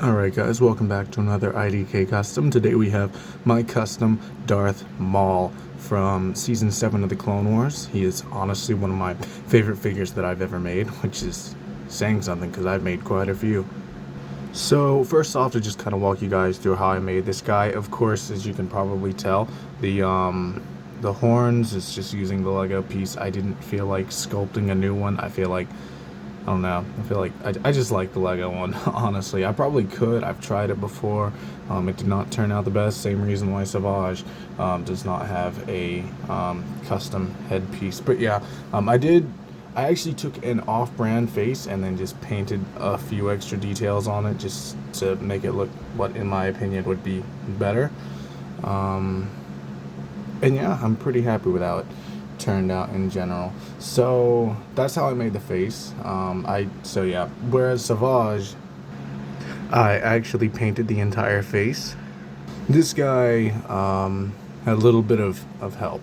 Alright guys, welcome back to another IDK custom. Today we have my custom Darth Maul from Season 7 of the Clone Wars. He is honestly one of my favorite figures that I've ever made, which is saying something because I've made quite a few. So first off, to just kind of walk you guys through how I made this guy. Of course, as you can probably tell, the horns is just using the Lego piece. I didn't feel like sculpting a new one. I feel like I just like the Lego one, honestly. I probably could. I've tried it before. It did not turn out the best. Same reason why Savage does not have a custom headpiece. But yeah, I actually took an off-brand face and then just painted a few extra details on it just to make it look what, in my opinion, would be better. And yeah, I'm pretty happy with how it turned out in general. So that's how I made the face. So yeah, whereas Savage, I actually painted the entire face. This guy had a little bit of help.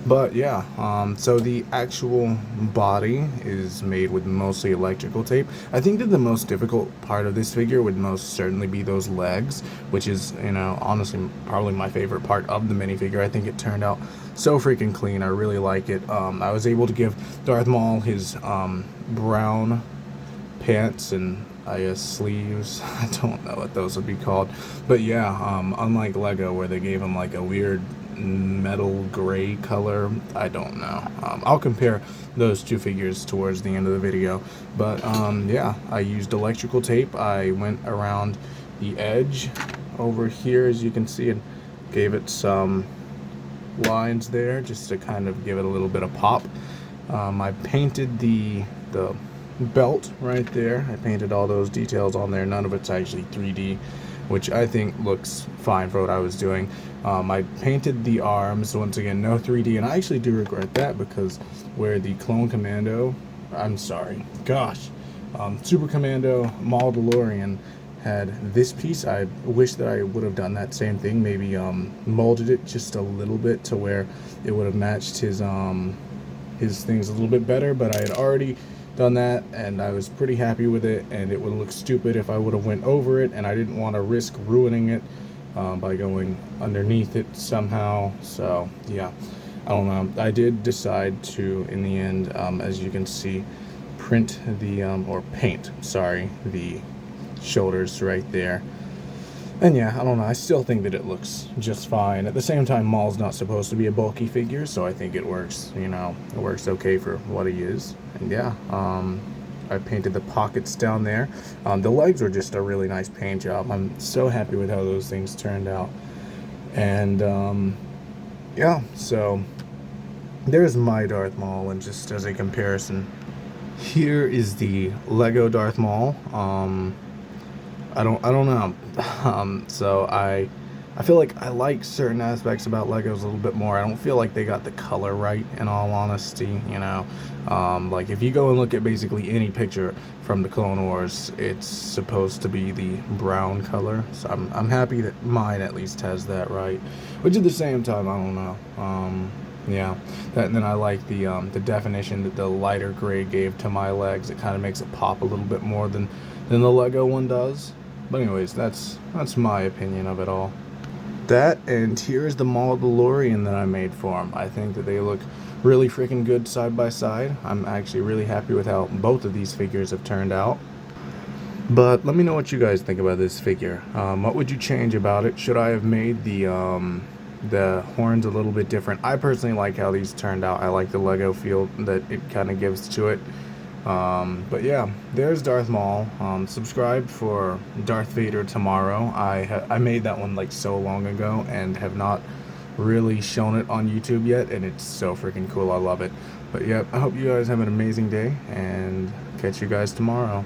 But yeah, so the actual body is made with mostly electrical tape. I think that the most difficult part of this figure would most certainly be those legs, which is, you know, honestly probably my favorite part of the minifigure. I think it turned out so freaking clean. I really like it. I was able to give Darth Maul his brown pants and I guess sleeves. I don't know what those would be called. But yeah, unlike Lego where they gave him like a weird metal gray color, I don't know. I'll compare those two figures towards the end of the video. But yeah, I used electrical tape. I went around the edge over here, as you can see, and gave it some lines there just to kind of give it a little bit of pop. I painted the belt right there. I painted all those details on there. None of it's actually 3D, which I think looks fine for what I was doing. I painted the arms, once again, no 3D, and I actually do regret that because where the Clone Commando, Super Commando Maul DeLorean had this piece, I wish that I would have done that same thing, maybe molded it just a little bit to where it would have matched his things a little bit better, but I had already done that and I was pretty happy with it, and it would look stupid if I would have went over it, and I didn't want to risk ruining it by going underneath it somehow. So yeah, I don't know. I did decide to, in the end, as you can see, paint the shoulders right there. And yeah, I don't know, I still think that it looks just fine. At the same time, Maul's not supposed to be a bulky figure, so I think it works, you know, it works okay for what he is. And yeah, I painted the pockets down there. The legs were just a really nice paint job. I'm so happy with how those things turned out. And yeah, so there's my Darth Maul, and just as a comparison, here is the Lego Darth Maul. I don't know. So I feel like I like certain aspects about Legos a little bit more. I don't feel like they got the color right, in all honesty, you know. Like if you go and look at basically any picture from the Clone Wars, it's supposed to be the brown color. So I'm happy that mine at least has that right. Which at the same time, I don't know. Yeah, and then I like the definition that the lighter gray gave to my legs. It kind of makes it pop a little bit more than the Lego one does. But anyways, that's my opinion of it all. That, and here's the Maul DeLorean that I made for him. I think that they look really freaking good side by side. I'm actually really happy with how both of these figures have turned out. But let me know what you guys think about this figure. What would you change about it? Should I have made the horns a little bit different? I personally like how these turned out. I like the Lego feel that it kind of gives to it. But yeah, there's Darth Maul. Subscribe for Darth Vader tomorrow. I made that one like so long ago and have not really shown it on YouTube yet, and it's so freaking cool. I love it. But yeah, I hope you guys have an amazing day, and catch you guys tomorrow.